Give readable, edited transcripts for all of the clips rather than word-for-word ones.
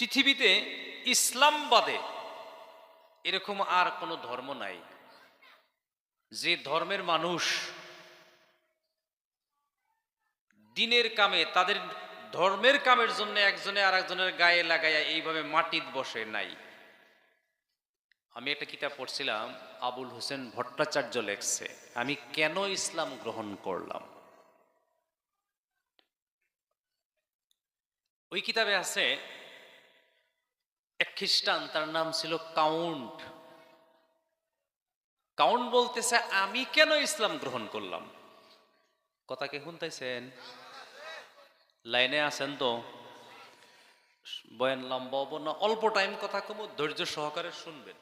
পৃথিবীতে ইসলাম বাদে এরকম আর কোনো ধর্ম নাই যে ধর্মের মানুষ দিনের কামে তাদের ধর্মের কামের জন্য একজনে আর একজনের গায়ে লাগাইয়া এইভাবে মাটিত বসে নাই। আমি একটা কিতাব পড়ছিলাম, আবুল হোসেন ভট্টাচার্য লেখছে আমি কেন ইসলাম গ্রহণ করলাম। ওই কিতাবে আছে এক খ্রিস্টান, তার নাম ছিল কাউন্ট। কাউন্ট বলতেছে আমি কেন ইসলাম গ্রহণ করলাম। কথা কে শুনতেছেন? লাইনে আছেন তো? বয়ান লম্বা হবো না, অল্প টাইম কথা কম, ধৈর্য সহকারে শুনবেন।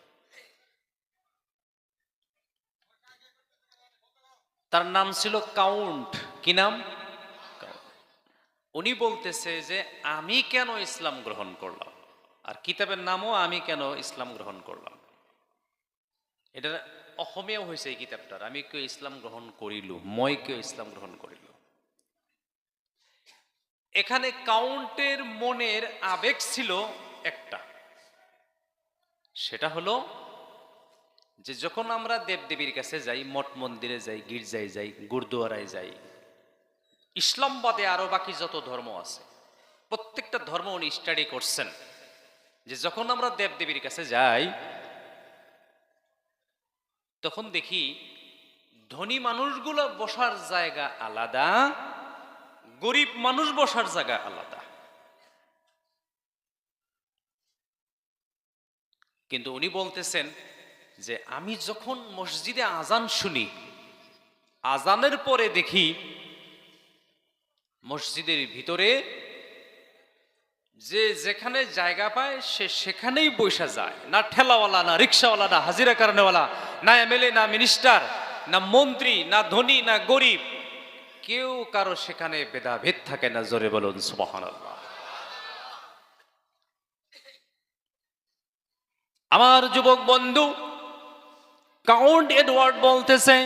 তার নাম ছিল কাউন্ট। কি নাম? উনি বলতেছে যে আমি কেন ইসলাম গ্রহণ করলাম, আর কিতাবের নামও আমি কেন ইসলাম গ্রহণ করলাম। এটা অসমীয়াও হয়েছে এই কিতাবটার, আমি কেউ ইসলাম গ্রহণ করিলু, মই কেউ ইসলাম গ্রহণ করিল। এখানে কাউন্টের মনের আবেগ ছিল একটা, সেটা হলো যে যখন আমরা দেবদেবীর কাছে যাই, মঠ মন্দিরে যাই, গির্জায় যাই, গুরুদুয়ারায় যাই, ইসলাম বাদে আরো বাকি যত ধর্ম আছে প্রত্যেকটা ধর্ম উনি স্টাডি করছেন, যে যখন আমরা দেবদেবীর কাছে যাই তখন দেখি ধনী মানুষগুলো বসার জায়গা আলাদা, গরিব মানুষ বসার জায়গা আলাদা। কিন্তু উনি বলতেছেন যে আমি যখন মসজিদে আজান শুনি, আজানের পরে দেখি মসজিদের ভিতরে যে যেখানে জায়গা পায় সে সেখানেই বসে যায়, না ঠেলাওয়ালা, না রিক্সাওয়ালা, না হাজিরা কারণেওয়ালা, না এমএলএ, না মিনিস্টার, না মন্ত্রী, না ধনী, না গরিব, কেউ কারো সেখানে ভেদাভেদ থাকে না। জোরে বলুন সুবহানাল্লাহ। আমার যুবক বন্ধু কাউন্ট এডওয়ার্ড বলতেছে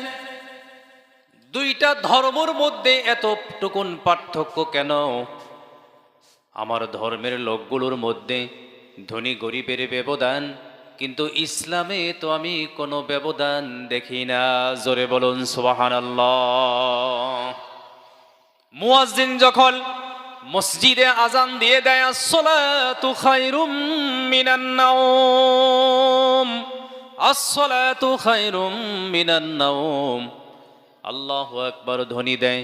দুইটা ধর্মের মধ্যে এতটুকুন পার্থক্য কেন? আমার ধর্মের লোকগুলোর মধ্যে ধনী গরিবের ব্যবধান, কিন্তু ইসলামে তো আমি কোনো ব্যবধান দেখি না। জোরে বলুন সুবহানাল্লাহ। মুয়াজ্জিন যখন মসজিদে আজান দিয়ে দেয়, আসসালাতু খায়রুম মিনান নাওম, আসসালাতু খায়রুম মিনান নাওম, আল্লাহু আকবার ধ্বনি দেয়,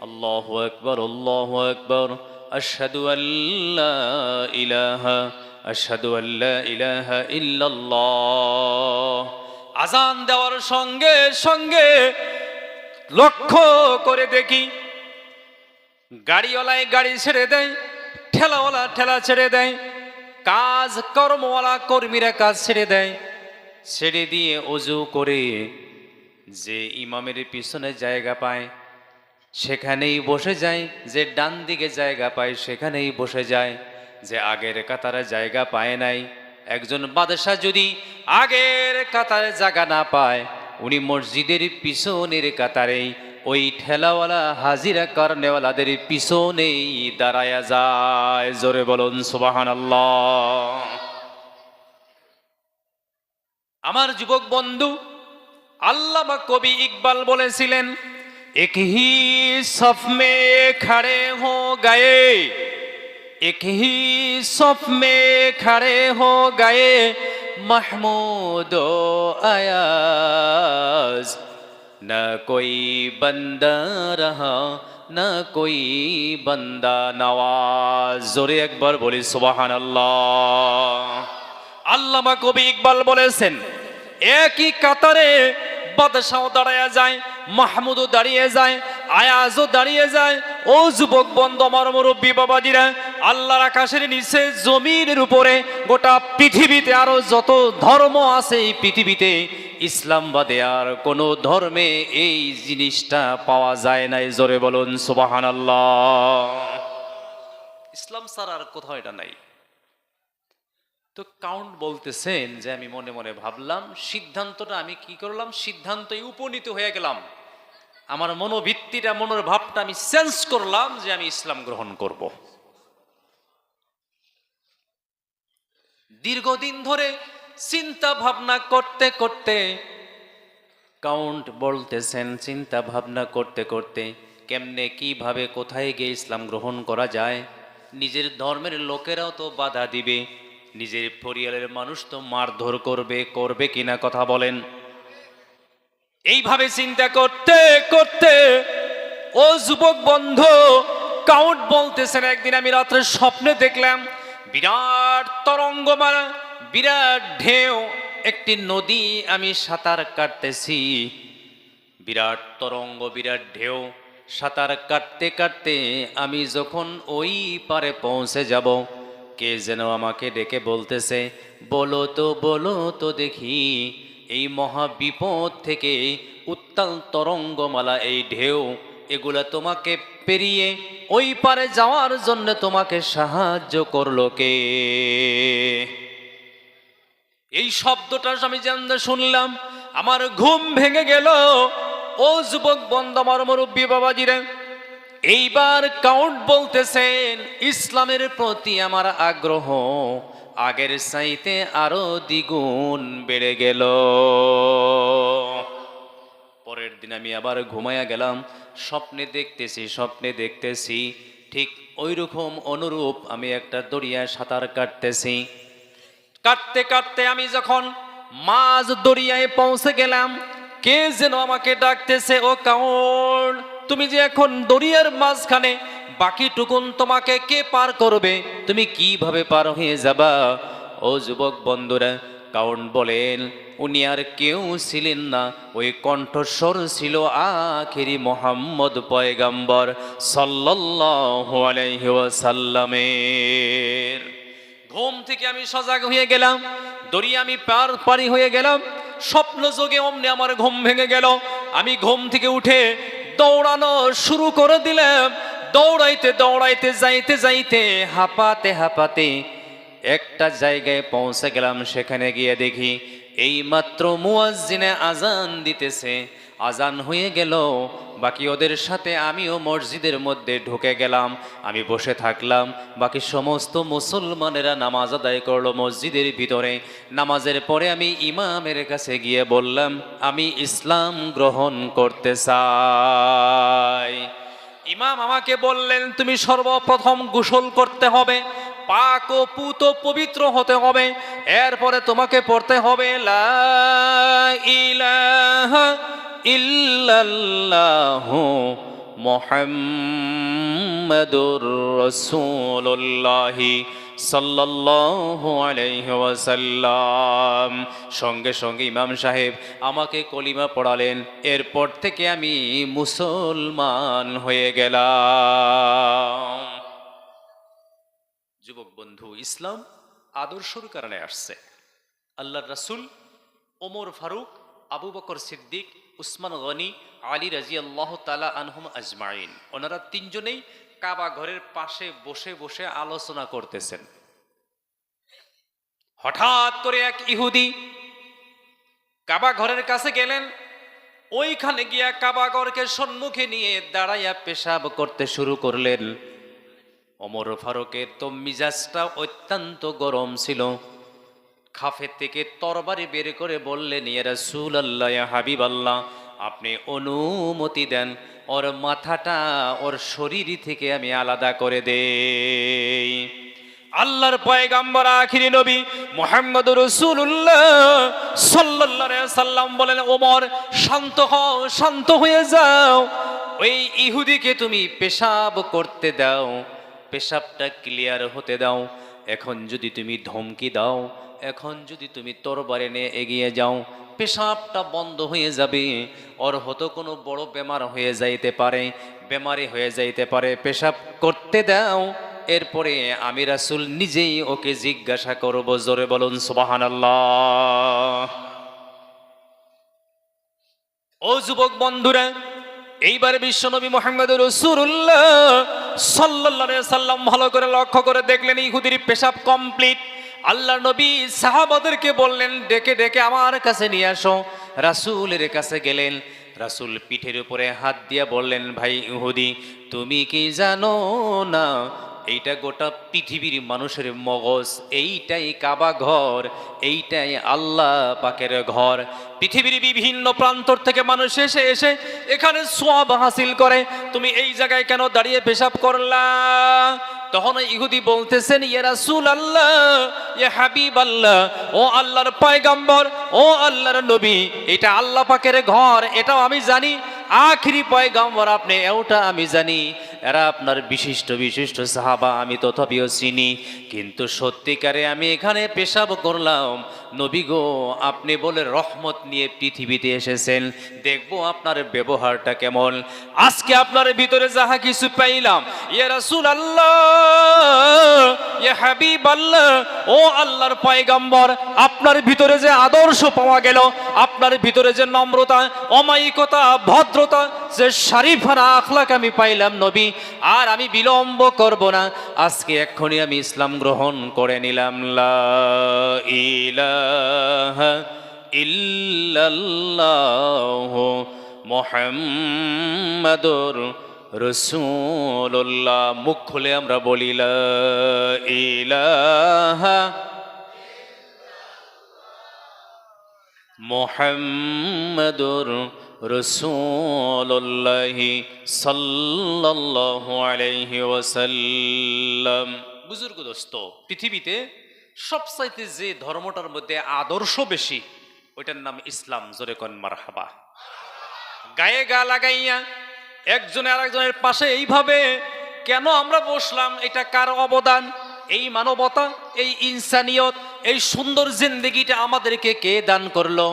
আল্লাহু আকবার, আল্লাহু আকবার, আশহাদু আল্লা ইলাহা, আশহাদু আল্লা ইলাহা ইল্লাল্লাহ। আজান দেওয়ার সঙ্গে সঙ্গে লক্ষ্য করে দেখি গাড়িওয়ালায় গাড়ি ছেড়ে দেয়, ঠেলাওয়ালা ঠেলা ছেড়ে দেয়, কাজ কর্মওয়ালা কর্মীরা কাজ ছেড়ে দেয়, ছেড়ে দিয়ে ওযু করে যে ইমামের পিছনে জায়গা পায় সেখানেই বসে যায়, যে ডান দিকে জায়গা পায় সেখানেই বসে যায়, যে আগের কাতারে জায়গা পায় নাই। একজন বাদশা যদি আগের কাতারে জায়গা না পায়, উনি মসজিদের পিছনের কাতারেই ওই ঠেলাওয়ালা হাজিরা করনেওয়ালাদের পিছনেই দাঁড়ায়া যায়। জোরে বলুন সুবহানাল্লাহ। আমার যুবক বন্ধু আল্লামা কবি ইকবাল বলেছিলেন, এক হি সফ মে খড়ে হো গয়ে, এক হি সফ মে খড়ে হো গয়ে, মাহমুদ ও আয়াজ, না কোই বান্দা রহা, না কোই বান্দা নওয়াজ। জোরে একবার বলি সুবহানাল্লাহ। আল্লামা কবি ইকবাল বলেছেন একই কাতারে বাদশাও দাঁড়িয়ে যায়, মাহমুদও দাঁড়িয়ে যায়, আয়াজও দাঁড়িয়ে যায়। ও যুবক বন্ধু, আমার মুরব্বী বাবাজিরা, আল্লাহর আকাশের নিচে জমিনের উপরে গোটা পৃথিবীতে আরো যত ধর্ম আছে এই পৃথিবীতে ইসলাম বাদে আর কোনো ধর্মে এই জিনিসটা পাওয়া যায় না। জোরে বলুন সুবহানাল্লাহ। ইসলাম ছাড়া আর কোথাও এটা নাই। তো কাউন্ট বলতেছেন যে আমি মনে মনে ভাবলাম, সিদ্ধান্তটা আমি কি করলাম, সিদ্ধান্তে উপনীত হয়ে গেলাম, আমার মনোভিত্তিটা, মনের ভাবটা আমি চেঞ্জ করলাম যে আমি ইসলাম গ্রহণ করব। দীর্ঘদিন ধরে চিন্তা ভাবনা করতে করতে কাউন্ট বলতেছেন, চিন্তা ভাবনা করতে করতে কেমনে কিভাবে কোথায় গিয়ে ইসলাম গ্রহণ করা যায়। নিজের ধর্মের লোকেরাও তো বাধা দিবে, নিজের পরিবারের মানুষ তো মারধর করবে, করবে কিনা কথা বলেন। এইভাবে চিন্তা করতে করতে ও যুবক বন্ধু, কাউন্ট বলতেছেন, একদিন আমি রাত্রে স্বপ্নে দেখলাম বিরাট তরঙ্গমালা, বিরাট ঢেউ, একটি নদী আমি সাঁতার কাটতেছি। বিরাট তরঙ্গ, বিরাট ঢেউ, সাঁতার কাটতে কাটতে আমি যখন ওই পারে পৌঁছে যাব, কে যেন আমাকে ডেকে বলতেছে, বলো তো দেখি, এই মহা বিপদ থেকে উত্তাল তরঙ্গমালা, এই ঢেউ, এগুলা তোমাকে পেরিয়ে ওই পারে যাওয়ার জন্য তোমাকে সাহায্য করলো কে? এই শব্দটা আমি যেমন শুনলাম আমার ঘুম ভেঙে গেল। ও যুবক বন্ধু, আমার মুরব্বী বাবাজিরা, এইবার কাউন্ট বলতেছেন, ইসলামের প্রতি আমার আগ্রহ আগের চাইতে আরো দ্বিগুণ বেড়ে গেল। পরের দিন আমি আবার ঘুমায়া গেলাম, স্বপ্নে দেখতেছি ঠিক ওই রকম অনুরূপ আমি একটা দরিয়ায় সাঁতার কাটতেছি। কাটতে কাটতে আমি যখন মাঝ দরিয়ায় পৌঁছে গেলাম, কে যেন আমাকে ডাকতেছে, ও কাউন্ট, তুমি যে এখন দরিয়ার মাঝখানে, বাকিটুকুন তোমাকে কে পার করবে? তুমি কিভাবে পার হয়ে যাবা? ও যুবক বন্ধুরা, কাউন্ট বলেন, উনি আর কেউ ছিলেন না, ওই কণ্ঠস্বর ছিল আখেরি মোহাম্মদ পয়গম্বর সাল্লাল্লাহু আলাইহি ওয়াসাল্লামের। ঘুম থেকে আমি সজাগ হয়ে গেলাম, দরিয়া আমি পারি হয়ে গেলাম। স্বপ্ন যোগে অমনি আমার ঘুম ভেঙে গেল। আমি ঘুম থেকে উঠে দৌড়ানো শুরু করে দিলাম। দৌড়াইতে দৌড়াইতে যাইতে যাইতে হাঁপাতে হাঁপাতে একটা জায়গায় পৌঁছে গেলাম। সেখানে গিয়ে দেখি এই মাত্র মুয়াজ্জিনে আজান দিতেছে। আজান হয়ে গেল, বাকি ওদের সাথে আমিও মসজিদের মধ্যে ঢুকে গেলাম। আমি বসে থাকলাম, বাকি সমস্ত মুসলমানেরা নামাজ আদায় করলো মসজিদের ভিতরে। নামাজের পরে আমি ইমামের কাছে গিয়ে বললাম, আমি ইসলাম গ্রহণ করতে চাই। ইমাম আমাকে বললেন, তুমি সর্বপ্রথম গোসল করতে হবে, পাক ও পুত পবিত্র হতে হবে, এরপরে তোমাকে পড়তে হবে লা ইলাহা ইল্লাল্লাহু মুহাম্মাদুর রাসূলুল্লাহ সাল্লাল্লাহু আলাইহি ওয়াসাল্লাম। সঙ্গে সঙ্গে ইমাম সাহেব আমাকে কলিমা পড়ালেন। এরপর থেকে আমি মুসলমান হয়ে গেলাম। যুবক বন্ধু, ইসলাম আদর্শর কারণে আসছে। আল্লাহর রাসূল, ওমর ফারুক, আবু বকর সিদ্দিক, উসমান গনি, আলী রাদিয়াল্লাহু তাআলা আনহুম আজমাইন, ওনারা তিনজনেই কাবা ঘরের পাশে বসে বসে আলোচনা করতেছেন। হঠাৎ করে এক ইহুদি কাবা ঘরের কাছে গেলেন। ওইখানে গিয়া কাবা ঘরকে সম্মুখে নিয়ে দাঁড়াইয়া পেশাব করতে শুরু করলেন। ওমর ফারুকের তো মিজাজটা অত্যন্ত গরম ছিল। খাফে থেকে তরবারি বের করে বললেন, ইয়া রাসূলুল্লাহ, ইয়া হাবিবাল্লাহ, আপনি অনুমতি দেন, ওর মাথাটা ওর শরীর থেকে আমি আলাদা করে দেই। আল্লাহর পয়গম্বর আখিরি নবী মুহাম্মদুর রাসূলুল্লাহ সাল্লাল্লাহু আলাইহি সাল্লাম বলেন, ওমর শান্ত হও, শান্ত হয়ে যাও। ওই ইহুদিকে তুমি পেশাব করতে দাও, পেশাবটা ক্লিয়ার হতে দাও। এখন যদি তুমি ধমকি দাও, এখন যদি তুমি তরবারি নিয়ে এগিয়ে যাও, পেশাবটা বন্ধ হয়ে যাবে। ওর হয়তো কোনো বড় বেমার হয়ে যাইতে পারে, বেমারি হয়ে যাইতে পারে। পেশাব করতে দাও, এরপরে আমি রাসূল নিজেই ওকে জিজ্ঞাসা করব। জোরে বলুন সুবহানাল্লাহ। ও যুবক বন্ধুরা, এইবার বিশ্বনবী মুহাম্মদুর রাসূলুল্লাহ সাল্লাল্লাহু আলাইহি সাল্লাম ভালো করে লক্ষ্য করে দেখলেন ইহুদির পেশাব কমপ্লিট। আল্লাহর নবী সাহাবাদেরকে বললেন, ডেকে ডেকে আমার কাছে নিয়ে আসো। রাসূলের কাছে গেলেন। রাসূল পিঠের উপরে হাত দিয়ে বললেন, ভাই ইহুদি, তুমি কি জানো না এইটা গোটা পৃথিবীর মানুষের মগজ, এইটাই কাবা ঘর, এইটাই আল্লাহ পাকের ঘর। পৃথিবীর বিভিন্ন প্রান্তর থেকে মানুষ এসে এসে এখানে সোয়াব হাসিল করে। তুমি এই জায়গায় কেন দাঁড়িয়ে পেশাব করলা? তখন ইহুদি বলতেছেন, ইয়া রাসূলুল্লাহ, ইয়া হাবিবাল্লাহ, ও আল্লাহর পয়গম্বর, ও আল্লাহর নবী, এটা আল্লাহ পাকের ঘর, এটাও আমি জানি। আখিরি পয়গম্বর আপনি, ওটা আমি জানি। এরা আপনার বিশিষ্ট বিশিষ্ট সাহাবা, আমি তথাপিও চিনি। কিন্তু সত্যিকারে আমি এখানে পেশাব করলাম। নবী গো, আপনি বলে রহমত নিয়ে পৃথিবীতে এসেছেন, দেখবো আপনার ব্যবহারটা কেমন। আজকে আপনার ভিতরে যাহা কিছু পাইলাম, ইয়া রাসূলুল্লাহ, ইয়া হাবিবাল্লাহ, ও আল্লাহর পয়গম্বর, আপনার ভিতরে যে আদর্শ পাওয়া গেল, আপনার ভিতরে যে নম্রতা, অমায়িকতা, ভদ্রতা, যে শরীফানা আখলাক আমি পাইলাম নবী, আর আমি বিলম্ব করব না, আজকে এক্ষুনি আমি ইসলাম গ্রহণ করে নিলাম। লা ইলাহা ইল্লাল্লাহু মুহাম্মাদুর রাসূলুল্লাহ। মুখ খুলে আমরা বলি, লা ইলাহা মুহাম্মাদুর রাসূলুল্লাহ সাল্লাল্লাহু আলাইহি ওয়াসাল্লাম। বুজুর্গ দোস্ত, পৃথিবীতে সবচাইতে যে ধর্মটার মধ্যে আদর্শ বেশি, ওইটার নাম ইসলাম। জোরে কোন মারহাবা। গায়ে গা লাগাইয়া একজনে আরেকজনের পাশে এইভাবে কেন আমরা বসলাম? এটা কার অবদান? এই মানবতা, এই ইনসানিয়ত, এই সুন্দর জিন্দেগিটা আমাদেরকে কে দান করলো?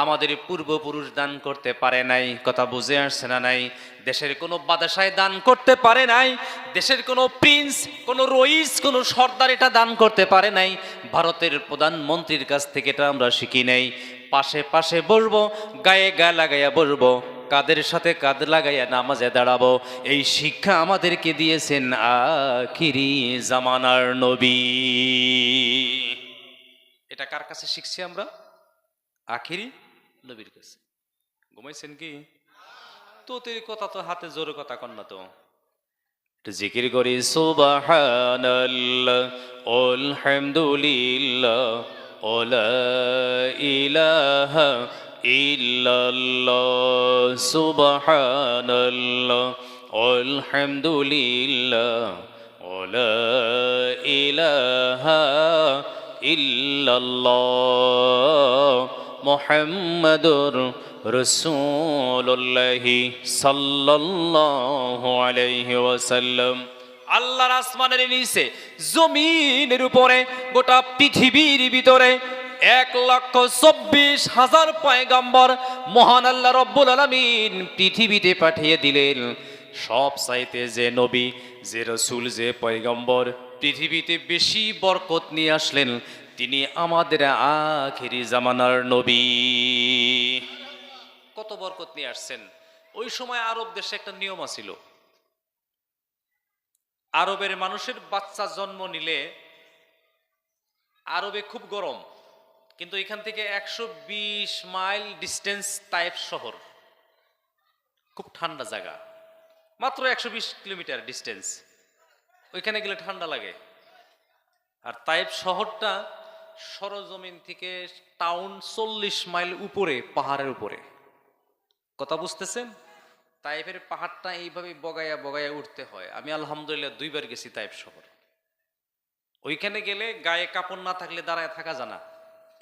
আমাদের পূর্বপুরুষ দান করতে পারে নাই। কথা বুঝে আসছে না? নাই। দেশের কোনো বাদশায় দান করতে পারে নাই, দেশের কোনো প্রিন্স, কোনো রইস, কোনো সর্দার এটা দান করতে পারে নাই। ভারতের প্রধানমন্ত্রীর কাছ থেকে এটা আমরা শিখি নাই। পাশে পাশে বসবো, গায়ে গা লাগাইয়া বসবো, কাদের সাথে কাঁধ লাগাইয়া নামাজে দাঁড়াবো, এই শিক্ষা আমাদেরকে দিয়েছেন আখিরি জামানার নবী। এটা কার কাছে শিখছি আমরা? আখিরি নবীর কাছে। ঘুমাইছেন কি? তো তোর কথা তো হাতে জোরে কথা কন না তো। জিকির করি সুবহানাল্লাহ আলহামদুলিল্লাহ ওয়া ইলাহা ইল্লাল্লাহ সুবহানাল্লাহ আলহামদুলিল্লাহ ওয়া ইলাহা ইল্লাল্লাহ মুহাম্মাদুর রাসূলুল্লাহ সাল্লাল্লাহু আলাইহি ওয়াসাল্লাম। আল্লাহর আসমানের নিচে, জমিনের উপরে, গোটা পৃথিবীর ভিতরে 1,24,000 পয়গম্বর মহান আল্লাহ রব্বুল আলামিন পৃথিবীতে পাঠিয়ে দিলেন। সব চাইতে যে নবী, যে রসুল, যে পয়গম্বর পৃথিবীতে বেশি বরকত নিয়ে আসলেন, তিনি আমাদের আখিরি জামানার নবী। কত বরকত নিয়ে আসছেন! ওই সময় আরব দেশে একটা নিয়ম ছিল, আরবের মানুষের বাচ্চা জন্ম নিলে, আরবে খুব গরম, কিন্তু এখান থেকে 120 মাইল ডিস্টেন্স তায়েফ শহর, খুব ঠান্ডা জায়গা, মাত্র 120 কিলোমিটার ডিস্টেন্স। ওইখানে গেলে ঠান্ডা লাগে। আর তায়েফ শহরটা সরজমিন থেকে টাউন 40 মাইল উপরে, পাহাড়ের উপরে। কথা বুঝতেছেন? তায়েফের পাহাড়টা এইভাবে বগাইয়া বগাইয়া উঠতে হয়। আমি আলহামদুলিল্লাহ 2 বার গেছি তায়েফ শহর। ওইখানে গেলে গায়ে কাপড় না থাকলে দাঁড়ায় থাকা যায় না,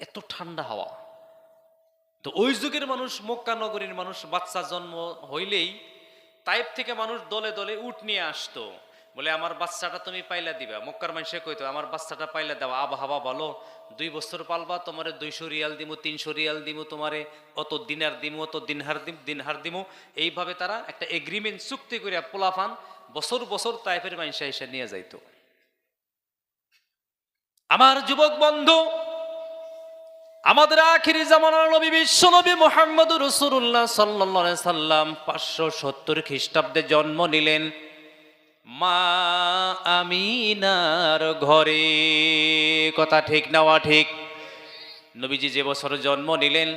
এত ঠান্ডা হাওয়া। তো ওই যুগের মানুষ, মক্কা নগরীর মানুষ, বাচ্চা জন্ম হইলেই তায়েফ থেকে মানুষ দলে দলে উট নিয়ে আসতো, বলে আমার বাচ্চাটা তুমি পাইলা দিবা। মক্কার মানুষে কইতো, আমার বাচ্চাটা পাইলা দেওয়া, আবহাওয়া ভালো, 2 বছর পালবা, তোমারে 200 রিয়াল দিমু, 300 রিয়াল দিমু, তোমারে অত দিনার দিমু, অত দিনহার দিমু। এইভাবে তারা একটা এগ্রিমেন্ট, চুক্তি করিয়া পোলাফান বছর বছর তায়েফের মানুষে এসে নিয়ে যাইতো। আমার যুবক বন্ধু, আমাদের আখিরি জামানার নবী বিশ্ব নবী মুহাম্মদুর রাসূলুল্লাহ সাল্লাল্লাহু আলাইহি সাল্লাম 570 খ্রিস্টাব্দে জন্ম নিলেন মা আমিনার ঘরে। কথা ঠিক না ঠিক? নবীজি যে বছর জন্ম নিলেন,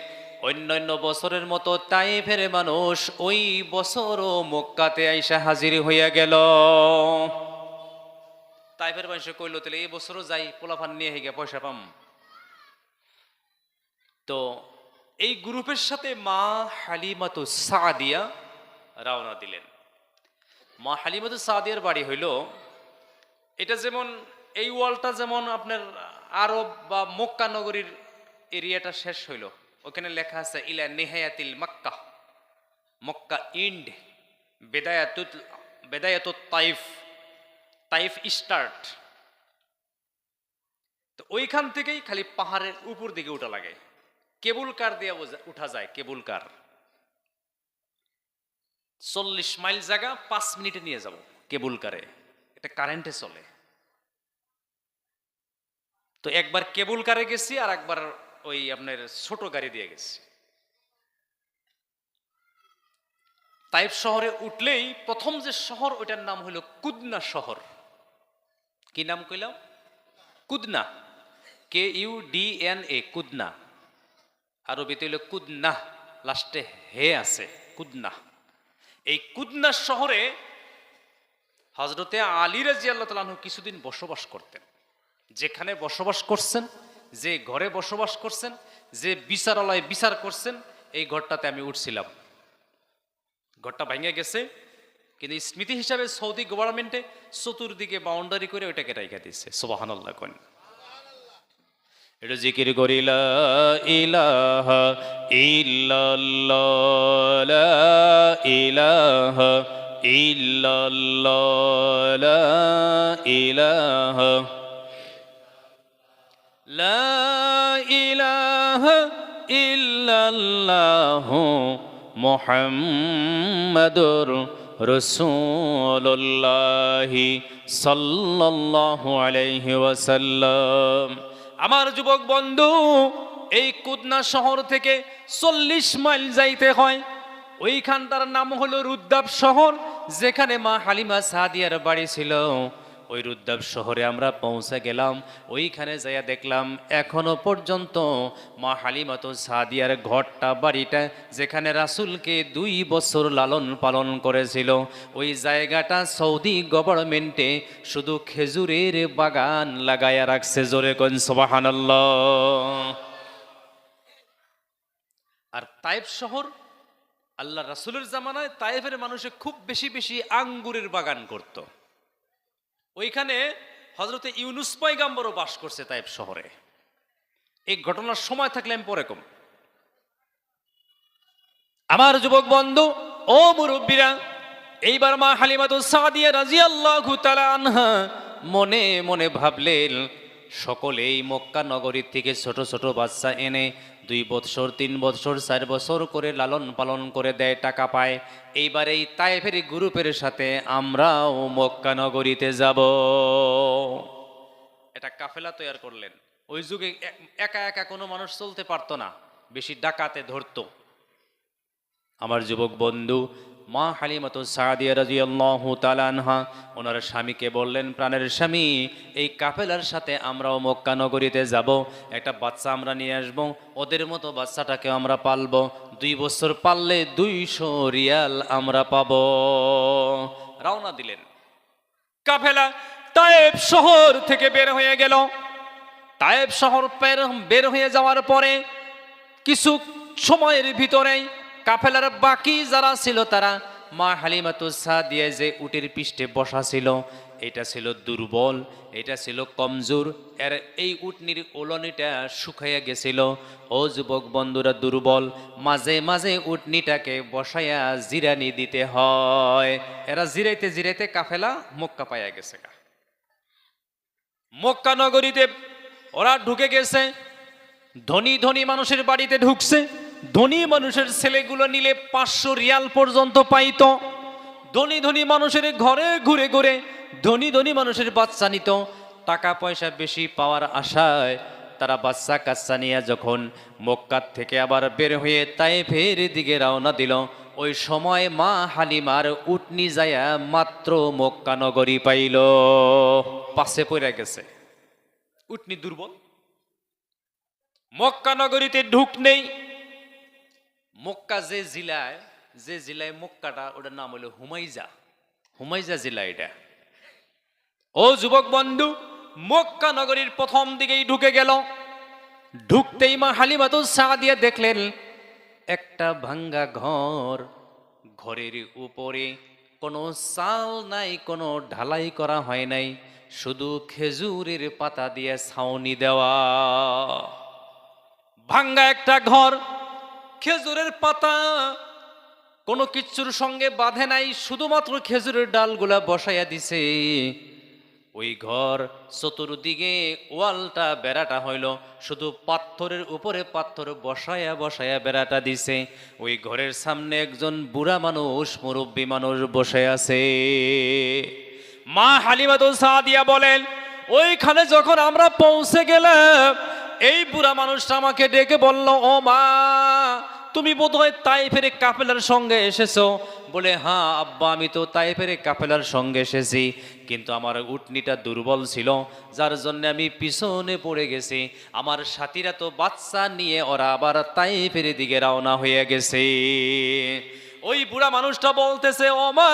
অন্যান্য বছরের মতো তায়েফের মানুষ ওই বছরও মক্কাতে আইসা হাজির হইয়া গেল। তাইফের মানুষে কইলো তাহলে এই বছরও যাই, পোলাফান নিয়ে হেগে পয়সা পাম। তো এই গ্রুপের সাথে মা হালিমাতু সাদিয়া রওনা দিলেন। মা হালিমাতু সাদিয়ার বাড়ি হইল, এটা যেমন এই ওয়ালটা যেমন আপনার আরব বা মক্কা নগরীর এরিয়াটা শেষ হইল, ওখানে লেখা আছে ইলা নিহায়াতিল মক্কা, মক্কা ইন্ড, বেদায়াতুত তাইফ, তাইফ স্টার্ট। তো ওইখান থেকেই খালি পাহাড়ের উপর দিকে উঠা লাগে, কেবল কার দিয়ে উঠা যায়, কেবল কার। 40 মাইল জায়গা 5 মিনিটে নিয়ে যাব কেবল কারে, এটা কারেন্টে চলে। তো একবার কেবল কারে গেছি, আর একবার ওই আপনার ছোট গাড়ি দিয়ে গেছি। তাইফ শহরে উঠলেই প্রথম যে শহর, ওইটার নাম হলো কুদনা শহর। কি নাম কইলাম? কুদনা, KUDNA, কুদনা। আরবিতে হইল কুদনা, লাস্টে হে আছে, কুদনা। এই কুদনা শহরে হযরতে আলী রাদিয়াল্লাহু তাআলা আনহু কিছুদিন বসবাস করতেন। যেখানে বসবাস করছেন, যে ঘরে বসবাস করছেন, যে বিচারালয়ে বিচার করছেন, এই ঘরটাতে আমি উঠছিলাম। ঘরটা ভেঙে গেছে, কিন্তু স্মৃতি হিসাবে সৌদি গভর্নমেন্টে চতুর্দিকে বাউন্ডারি করে ওইটাকে রাইখা দিচ্ছে। সুবহানাল্লাহ কোন। এটা জিকির করি লা ইলাহা ইল্লাল্লাহ, লা ইলাহা ইল্লাল্লাহ, লা ইলাহা, লা ইলাহা ইল্লাল্লাহ মুহাম্মাদুর রাসূলুল্লাহ সাল্লাল্লাহু আলাইহি ওয়াসাল্লাম। আমার যুবক বন্ধু, এই কুদনা শহর থেকে 40 মাইল যাইতে হয়। ওইখানটার নাম হলো রুদ্দাব শহর, যেখানে মা হালিমা সাদিয়ার বাড়ি ছিল। ওই রুদ্দাব শহরে আমরা পৌঁছে গেলাম। ওইখানে যাইয়া দেখলাম এখনো পর্যন্ত মা হালিমাতু সাদিয়ার ঘরটা, বাড়িটা, যেখানে রাসূলকে 2 বছর লালন পালন করেছিল, ওই জায়গাটা সৌদি গভর্নমেন্টে শুধু খেজুরের বাগান লাগাইয়া রাখছে। জোরে কোন সুবহানাল্লাহ। আর তাইফ শহর, আল্লাহ রাসূলের জামানায় তাইফের মানুষে খুব বেশি বেশি আঙ্গুরের বাগান করত। ওইখানে হযরতে ইউনুস পয়গম্বরও বাস করছে তাইফ শহরে। এই ঘটনার সময় থাকলে আমি পরে কম। আমার যুবক বন্ধু ও মুরব্বীরা, এইবার মা হালিমাতু সাদিয়া রাদিয়াল্লাহু তাআলা আনহা মনে মনে ভাবলেন, সকলেই মক্কা নগরী থেকে ছোট ছোট বাচ্চা এনে 2 বছর 3 বছর 4 বছর করে লালন পালন করে দেয়, টাকা পায়। এইবার এই তায়েফের গ্রুপের সাথে আমরাও মক্কা নগরীতে যাব। এটা কাফেলা তৈরি করলেন। ওই যুগে একা একা কোনো মানুষ চলতে পারতো না, বেশি ডাকাতে ধরতো। আমার যুবক বন্ধু মা হালিমাতু সাদিয়া রাদিয়াল্লাহু তাআলা আনহা ওনার স্বামীকে বললেন, প্রাণের স্বামী, এই কাফেলার সাথে আমরাও মক্কা নগরীতে যাব, একটা বাচ্চা আমরা নিয়ে আসবো, ওদের মতো বাচ্চাটাকে আমরা পালবো, 2 বছর পাললে 200 রিয়াল আমরা পাবো। রওনা দিলেন। কাফেলা তায়েফ শহর থেকে বের হয়ে গেল। তায়েফ শহর বের হয়ে যাওয়ার পরে কিছু সময়ের ভিতরেই কাফেলার বাকি যারা ছিল তারা মা হালিমাতু সাদিয়া যে উটের পৃষ্ঠে বসা ছিল, এটা ছিল দুর্বল, এটা ছিল কমজোর, এর এই উটনির ওলনিটা শুকাইয়া গেছিল। ও যুবক বন্ধুরা, দুর্বল, মাঝে মাঝে উটনিটাকে বসাইয়া জিরানি দিতে হয়। এরা জিরাইতে জিরাইতে কাফেলা মক্কা পাইয়া গেছে। মক্কা নগরীতে ওরা ঢুকে গেছে। ধনী ধনী মানুষের বাড়িতে ঢুকছে। ধনী মানুষের ছেলেগুলো নিলে 500 রিয়াল পর্যন্ত পাইত। ধনী ধনী মানুষের ঘরে ঘুরে ঘুরে ধনী ধনী মানুষের বাচ্চা নিত। টাকা পয়সা বেশি পাওয়ার আশায় তারা বাচ্চা কাচ্চা নিয়ে যখন মক্কা থেকে আবার বের হয়ে তায়েফের দিকে রওনা দিল, ওই সময় মা হালিমার উটনি যায়া মাত্র মক্কা নগরী পাইল, পাশে পড়ে গেছে। উটনি দুর্বল, মক্কা নগরীতে ঢুক নেই। মক্কা যে জেলায় মক্কাটা, ওটার নাম হলো হুমাইজা। হুমাইজা জেলা এটা। ও যুবক বন্ধু, মক্কা নগরীর প্রথম দিকেই ঢুকে গেল। ঢুকতেই মা হালিমাতুস সাদিয়া দেখলেন একটা ভাঙ্গা ঘর। ঘরের উপরে কোনো চাল নাই, কোনো ঢালাই করা হয় নাই, শুধু খেজুরের পাতা দিয়ে ছাউনি দেওয়া। ভাঙ্গা একটা ঘর, খেজুরের পাতা, কোনো কিছুর সঙ্গে বাঁধে নাই, শুধুমাত্র খেজুরের ডালগুলা বসাইয়া দিছে। ওই ঘর চতুর্দিকে ওয়ালটা বেড়াটা হইল, শুধু পাথরের উপরে পাথর বসায়া বসায়া বেড়াটা দিছে। ওই ঘরের সামনে একজন বুড়া মানুষ, মুরব্বী মানুষ বসে আছে। মা হালিমাতুস সাদিয়া বলেন, ওইখানে যখন আমরা পৌঁছে গেলাম, এই বুড়া মানুষটা আমাকে ডেকে বলল, ও মা, তুমি বোধহয় তাইফের কাফেলার সঙ্গে এসেছো। বলে, হ্যাঁ আব্বা, আমি তো তাইফের কাফেলার সঙ্গে এসেছি, কিন্তু আমার উটনিটা দুর্বল ছিল, যার জন্য আমি পিছনে পড়ে গেছি। আমার সাথীরা তো বাচ্চা নিয়ে ওরা আবার তাইফের দিকে রওনা হয়ে গেছে। ওই বুড়া মানুষটা বলতেছে, ও মা,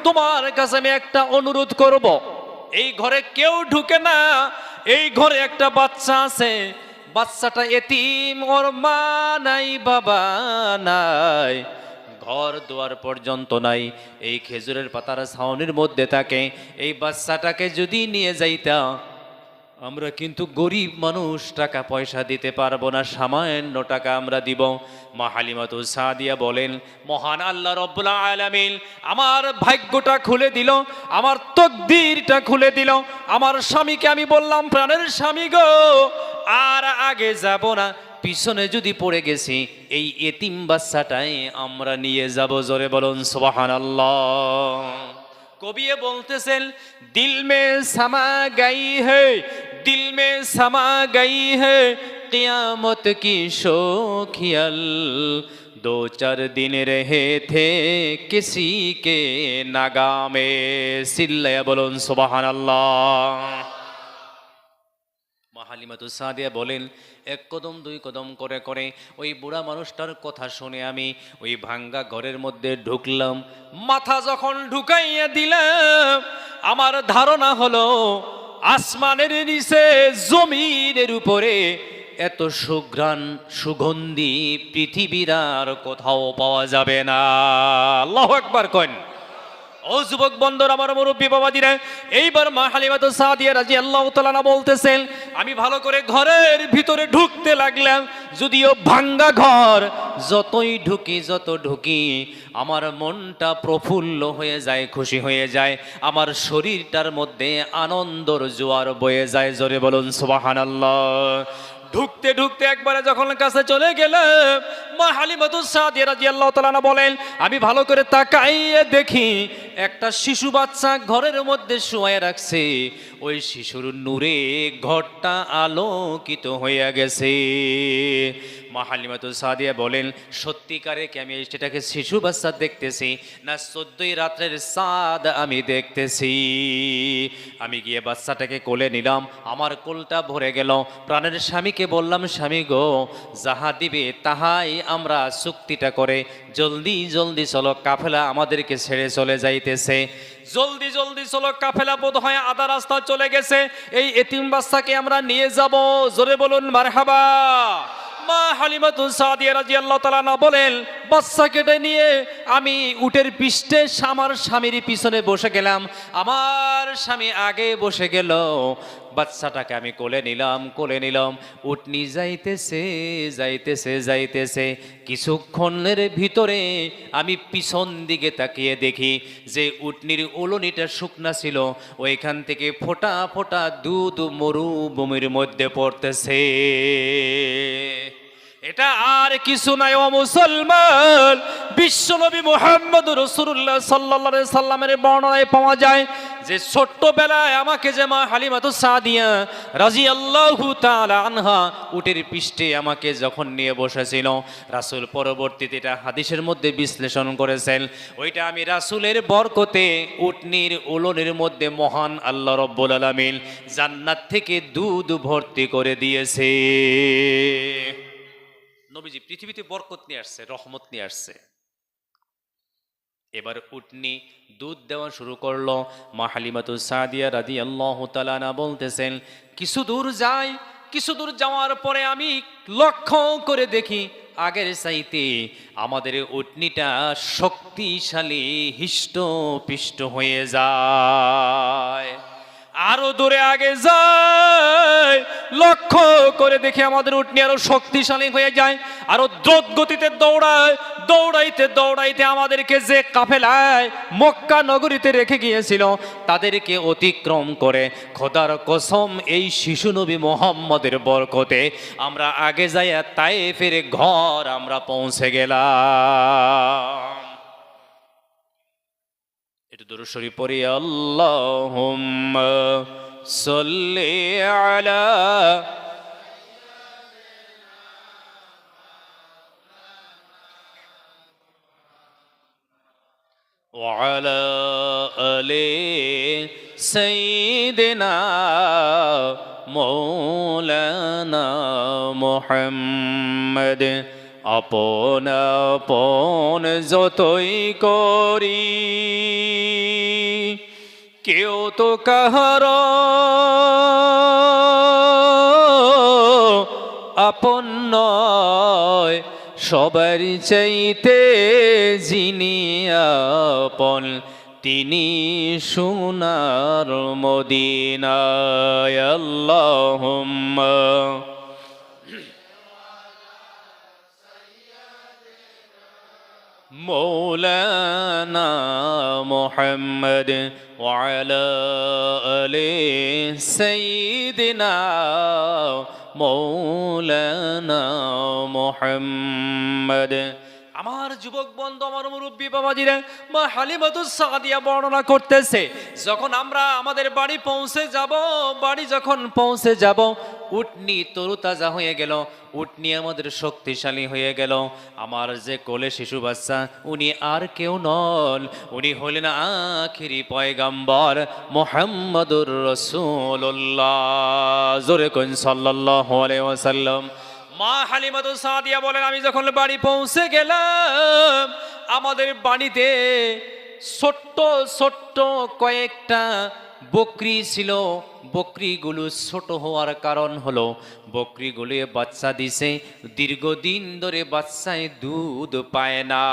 তোমার কাছে আমি একটা অনুরোধ করব, এই ঘরে কেউ ঢুকে না, এই ঘরে একটা বাচ্চা আছে, বাচ্চাটা এতিম, ওর মা নাই, বাবা নাই, ঘর দুয়ার পর্যন্ত নাই, এই খেজুরের পাতার ছাউনির মধ্যে থাকে। এই বাচ্চাটাকে যদি নিয়ে যাইতা, আমরা কিন্তু গরিব মানুষ, টাকা পয়সা দিতে পারবো না, সামান্য টাকা আমরা দিব। মা হালিমাতুস সাদিয়া বলেন, মহান আল্লাহ রব্বুল আলামিন আমার ভাগ্যটা খুলে দিল, আমার তকদিরটা খুলে দিল। আমার স্বামীকে আমি বললাম, প্রাণের স্বামী গো, আর আগে যাব না, পিছনে যদি পড়ে গেছি, এই এতিম বাচ্চাটাই আমরা নিয়ে যাব। জোরে বলুন সুবহানাল্লাহ। কবি বলতেছেন, দিল মে সমা গই হে, দিল মে সমা গই হে কিয়ামত কি শোখিয়াল, दो चार दिन रहे थे किसी के नागामे। सिल्लाया बोलুন সুবহানাল্লাহ। মা হালিমাতুস সাদিয়া বলেন, এক কদম দুই কদম করে করে ওই বুড়া মানুষটার কথা শুনে আমি ওই ভাঙ্গা ঘরের মধ্যে ঢুকলাম। মাথা যখন ঢুকাইয়া দিলাম, আমার ধারণা হলো আসমানের নিচে জমিনের উপরে এত সুঘ্রাণ সুগন্ধি পৃথিবীর আর কোথাও পাওয়া যাবে না। আল্লাহু আকবার কন। ও যুবক বন্ধুর, আমার মুরব্বী বাবাজিরা, এইবার মা হালিমাতুস সাদিয়া রাদিয়াল্লাহু তাআলা বলতেছেন, আমি ভালো করে ঘরের ভিতরে ঢুকতে লাগলাম। যদিও ভাঙ্গা ঘর, যতই ঢুকি যত ঢুকি আমার মনটা প্রফুল্ল হয়ে যায়, খুশি হয়ে যায়, আমার শরীরটার মধ্যে আনন্দর জোয়ার বয়ে যায়। জোরে বলুন সুবহানাল্লাহ। ঢুকতে ঢুকতে একবারে যখন কাছে চলে গেলাম, মা হালিমাতুস সাদিয়া রাদিয়াল্লাহু তাআলা বলেন, আমি ভালো করে তাকাইয়ে দেখি একটা শিশু বাচ্চা ঘরের মধ্যে শুয়ে রাখছে। ওই শিশুর নূরে ঘরটা আলোকিত হয়ে গেছে। মা হালিমাতুস সাদিয়া বলেন, সত্যিকারে কি আমি সেটাকে শিশু বাচ্চা দেখতেছি, না 14ই রাত্রের চাঁদ আমি দেখতেছি? আমি গিয়ে বাচ্চাটাকে কোলে নিলাম, আমার কোলটা ভরে গেল। প্রাণের স্বামীকে বললাম, স্বামী গো, যাহা দিবে তাহাই আমরা চুক্তিটা করে জলদি জলদি চলো, কাফেলা আমাদেরকে ছেড়ে চলে যাইতেছে। জলদি জলদি চলো, কাফেলা বোধ হয় আধা রাস্তা চলে গেছে, এই এতিম বাচ্চাকে আমরা নিয়ে যাব। জোরে বলুন মারহাবা। মা হালিমাতুস সাদিয়া রাদিয়াল্লাহু তাআলা বলেন, বাচ্চাকে নিয়ে আমি উটের পিষ্টে আমার স্বামীর পিছনে বসে গেলাম। আমার স্বামী আগে বসে গেল, বাচ্চাটাকে আমি কোলে নিলাম, কোলে নিলাম। উটনি যাইতেছে যাইতেছে যাইতেছে, কিছুক্ষণের ভিতরে আমি পিছন দিকে তাকিয়ে দেখি যে উটনির উলনিটা শুকনা ছিল, ওইখান থেকে ফোঁটা ফোঁটা দুধ মরুভূমির মধ্যে পড়তেছে। এটা আর কিছু নাই ও মুসলমান, বিশ্বনবী মুহাম্মদ রাসূলুল্লাহ সাল্লাল্লাহু আলাইহি সাল্লামের বর্ণনায় পাওয়া যায় যে ছোট্টবেলায় আমাকে যে মা হালিমাতুস সাদিয়া রাদিয়াল্লাহু তাআলা আনহা উটের পিষ্টে আমাকে যখন নিয়ে বসেছিল, রাসূল পরবর্তীতে এটা হাদিসের মধ্যে বিশ্লেষণ করেছেন, ওইটা আমি রাসূলের বরকতে উটনির উলনের মধ্যে মহান আল্লাহ রাব্বুল আলামিন জান্নাত থেকে দুধ ভর্তি করে দিয়েছে। নবীজি পৃথিবীতে বরকত নিয়ে আসছে, রহমত নিয়ে আসছে। এবার উটনি দুধ দেওয়া শুরু করলো। মা হালিমাতুস সাদিয়া রাদিয়াল্লাহু তাআলা আনহা বলতেছেন, কিছু দূর যাই, কিছু দূর যাওয়ার পরে আমি লক্ষ্য করে দেখি আগের চাইতে আমাদের উটনিটা শক্তিশালী হিষ্টপিষ্ট হয়ে যায়। আরো দূরে আগে যায়, লক্ষ্য করে দেখে আমাদের উটনি আরো শক্তিশালী হয়ে যায়, আরো দ্রুত গতিতে দৌড়ায়। দৌড়াইতে দৌড়াইতে আমাদেরকে যে কাফেলায় মক্কা নগরীতে রেখে গিয়েছিল তাদেরকে অতিক্রম করে খোদার কসম এই শিশু নবী মুহাম্মদের বরকতে আমরা আগে যাইয়া তায়েফের ঘর আমরা পৌঁছে গেলাম। একটু দুরূদ শরীফ পড়ি, আল্লাহুম্মা সাল্লি আলা ওয়া আলা আলি সাইয়্যিদিনা মাওলানা মুহাম্মদ। আপন আপন যতই করি কেউ তো কাহার আপন নয়, সবার চাইতে যিনি আপন তিনি সোনার মদিনায়। আল্লাহুম্মা মৌলানা মুহাম্মদ ওয়া আলা আলি সাইয়্যিদিনা মৌলানা মুহাম্মদ। আমার যুবক বন্ধু, আমার মুরব্বী বাবাজিরা, মা হালিমাতুস সাদিয়া বর্ণনা করতেছে, যখন আমরা আমাদের বাড়ি পৌঁছে যাব, বাড়ি যখন পৌঁছে যাব, উটনি তরুতাজা হয়ে গেল, উটনি আমাদের শক্তিশালী হয়ে গেল। আমার যে কোলে শিশু বাচ্চা, উনি আর কেউ নন, উনি হলেন আখিরি পয়গাম্বর মুহাম্মদুর রাসূলুল্লাহ। জোরে কোন সাল্লাল্লাহু আলাইহি ওয়াসাল্লাম। মা হালিমাতুস সাদিয়া বলেন, আমি যখন বাড়ি পৌঁছে গেলাম, আমাদের বাড়িতে ছোট্ট ছোট্ট কয়েকটা বকরি ছিল। বকরিগুলো ছোট হওয়ার কারণ হলো বকরিগুলো বাচ্চা দিছে, দীর্ঘদিন ধরে বাচ্চায় দুধ পায় না।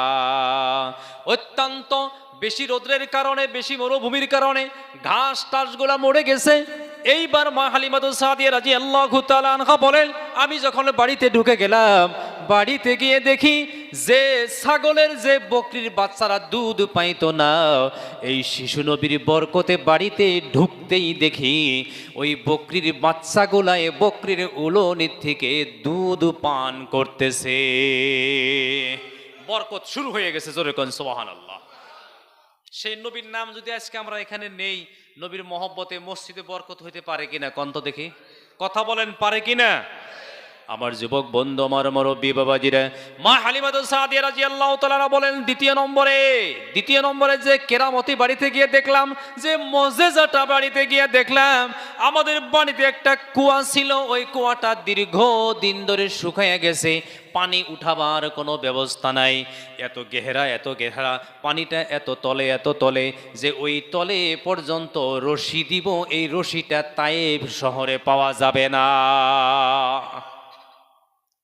অত্যন্ত বেশি রোদ্রের কারণে, বেশি মরুভূমির কারণে ঘাস টাসগুলা মরে গেছে। এইবার মা হালিমাতুস সাদিয়া রাদিয়াল্লাহু তাআলা আনহা বলেন, আমি যখন বাড়িতে ঢুকে গেলাম, বাড়িতে গিয়ে দেখি যে ছাগলের যে বকরির বাচ্চারা দুধ পাইতো না, এই শিশু নবীর বরকতে বাড়িতে ঢুকতেই দেখি ওই বকরির বাচ্চাগুলায় বকরির উলনির থেকে দুধ পান করতেছে। বরকত শুরু হয়ে গেছে। জোরে কোন সুবহানাল্লাহ। সেই নবীর নাম যদি আজকে আমরা এখানে নেই, নবীর মহব্বতে মসজিদে বরকত হইতে পারে কিনা কন্ত দেখি, কথা বলেন, পারে কিনা? আমার যুবক বন্ধু, আমার মুরব্বী বাবাজিরা, মা হালিমাতুস সাদিয়া রাদিয়াল্লাহু তাআলা বলেন, দ্বিতীয় নম্বরে যে কেরামতি বাড়িতে গিয়ে দেখলাম, যে মুজিজাটা বাড়িতে গিয়ে দেখলাম, আমাদের বাড়িতে একটা কুয়া ছিল, ওই কুয়াটা দীর্ঘদিন ধরে শুকিয়ে গেছে, পানি উঠাবার কোনো ব্যবস্থা নাই। এত গেহরা পানিটা, এত তলে যে ওই তলে পর্যন্ত রশি দিব, এই রশিটা তায়েফ শহরে পাওয়া যাবে না।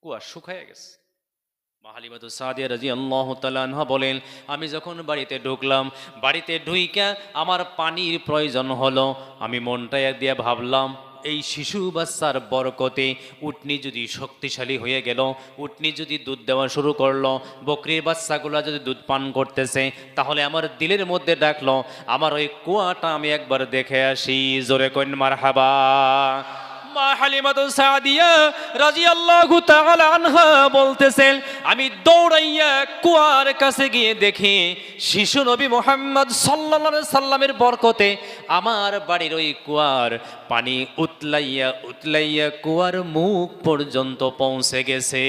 কুয়া শুকায় গেছে। মা হালিমাতুস সাদিয়া রাদিয়াল্লাহু তাআলা আনহা বলেন, আমি যখন বাড়িতে ঢুকলাম, বাড়িতে ঢুইকা আমার পানির প্রয়োজন হলো। আমি মনটা দিয়ে ভাবলাম, এই শিশু বাচ্চার বরকতে উটনি যদি শক্তিশালী হয়ে গেল, উটনি যদি দুধ দেওয়া শুরু করলো, বকরির বাচ্চাগুলো যদি দুধ পান করতেছে, তাহলে আমার দিলের মধ্যে ডাকলো, আমার ওই কুয়াটা আমি একবার দেখে আসি। জোরে কইন মারহাবা। মা হালিমাতুস সাদিয়া রাদিয়াল্লাহু তাআলা আনহা বলতেছেন, আমি দৌড়াইয়া কুয়ার কাছে গিয়ে দেখি শিশু নবী মুহাম্মদ সাল্লাল্লাহু আলাইহি সাল্লামের বরকতে আমার বাড়ির ওই কুয়ার পানি উতলাইয়া কুয়ার মুখ পর্যন্ত পৌঁছে গেছে।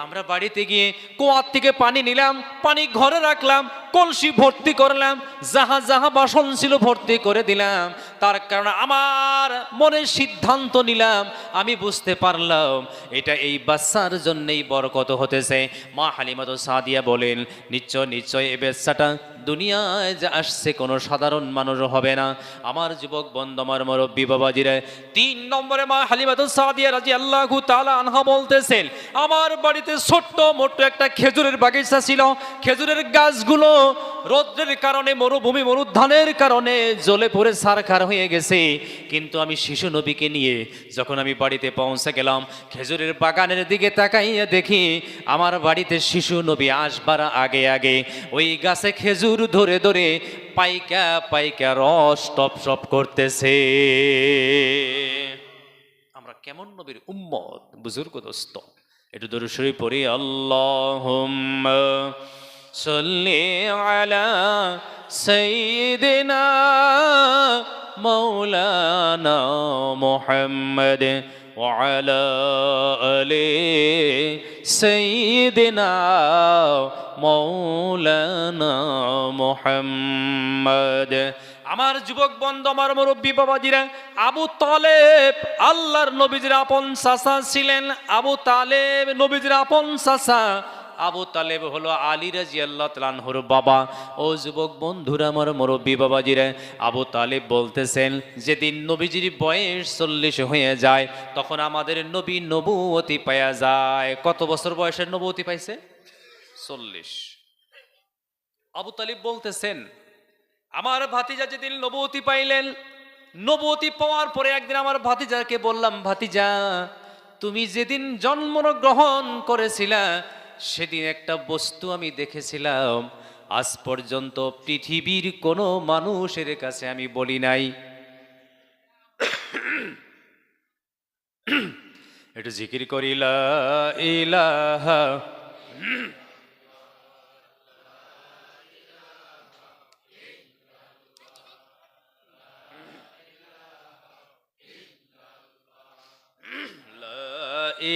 আমরা বাড়িতে গিয়ে কুয়ার থেকে পানি নিলাম, পানি ঘরে রাখলাম, কলসি ভর্তি করলাম, যাহা যাহা বাসন ছিল ভর্তি করে দিলাম। তার কারণ আমার মনে সিদ্ধান্ত নিলাম, আমি বুঝতে পারলাম এটা এই বাচ্চার জন্যই বরকত হতেছে। মা হালিমাতু সাদিয়া বলেন, নিশ্চয় নিশ্চয় এই বাচ্চাটা দুনিয়ায় যে আসছে কোনো সাধারণ মানুষ হবে না। আমার যুবক বন্ধু, আমার মুরব্বী বাবাজিরা, 3 নম্বরে মা হালিমাতু সাদিয়া রাদিয়াল্লাহু তাআলা আনহা বলতেছেন, আমার বাড়িতে ছোট্ট মোট্ট একটা খেজুরের বাগিচা ছিল। খেজুরের গাছগুলো রৌদ্রের কারণে, মরুভূমি মরুধানের কারণে জ্বলে পড়ে ছারখার হয়ে গেছে। কিন্তু আমি শিশু নবীকে নিয়ে যখন আমি বাড়িতে পৌঁছে গেলাম, খেজুরের বাগানের দিকে তাকাইয়া দেখি আমার বাড়িতে শিশু নবী আসবার আগে আগে ওই গাছে খেজুর ধরে ধরে পাইকা পাইকা রস টপ টপ করতেছে। আমরা কেমন নবীর উম্মত বুজুর্গ দোস্ত, একটু দরুদ শরীফ পড়ি। আল্লাহুম্মা সাল্লি আলা সাইয়্যিদিনা মাওলানা মুহাম্মদ ওয়া আলা আলি সাইয়্যিদিনা মাওলানা মুহাম্মদ। আমার যুবক বন্ধু, আমার মুরব্বী বাবাজিরা, আবু তালেব আল্লাহর নবীজির আপন চাচা ছিলেন। আবু তালেব নবীজির আপন চাচা। আবু তালেব হলো আলী রাদিয়াল্লাহু তাআলা আনহুর বাবা। ও যুবক বন্ধুরা, আমার মুরব্বী বাবাজিরা, আবু তালেব বলতেছেন, যেদিন নবীজির বয়স 40 হয়ে যায় তখন আমাদের নবী নবুয়তি পাওয়া যায়। কত বছর বয়সে নবুয়তি পাইছে? 40। আবু তালেব বলতেছেন, আমার ভাতিজা যেদিন নবুয়তি পাইলেন, নবুয়তি পাওয়ার পরে একদিন আমার ভাতিজাকে বললাম, ভাতিজা তুমি যেদিন জন্মগ্রহণ করেছিলা সেদিন একটা বস্তু আমি দেখেছিলাম, আজ পর্যন্ত পৃথিবীর কোনো মানুষের কাছে আমি বলি নাই। একটু জিকির করি, লা ইলাহা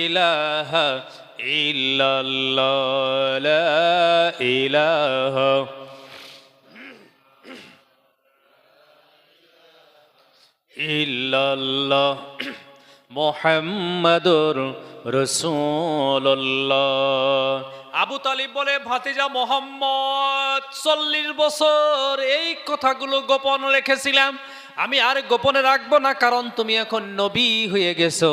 ইলাহা ইল্লাল্লাহ, লা ইলাহা ইল্লাল্লাহ মুহাম্মাদুর রাসূলুল্লাহ। আবু তালিব বলে, ভাতিজা মোহাম্মদ 40 বছর এই কথাগুলো গোপন রেখেছিলাম, আমি আর গোপনে রাখবো না, কারণ তুমি এখন নবী হয়ে গেছো,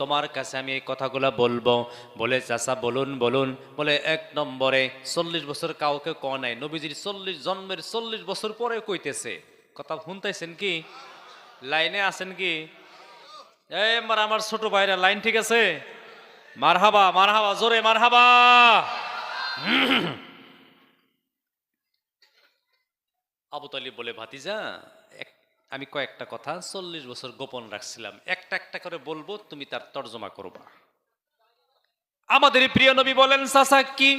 তোমার কাছে আমি এই কথাগুলো বলবো। বলে, চাচা বলুন বলুন। বলে, 1 নম্বরে 40 বছর কাউকে ক নাই, নবীজির 40 জন্মের 40 বছর পরে কইতেছে। কথা শুনতেছেন কি? লাইনে আছেন কি? আমার ছোট ভাইরা লাইন ঠিক আছে? মারহাবা মারহাবা, জোরে মারহাবা। আবু তালিব বলে, ভাতিজা আমি কয়েকটা কথা 40 বছর গোপন রাখছিলাম, একটা একটা করে বলবো, তুমি তার তর্জমা করবা। আমাদের প্রিয় নবী বলেন, চাচা কি?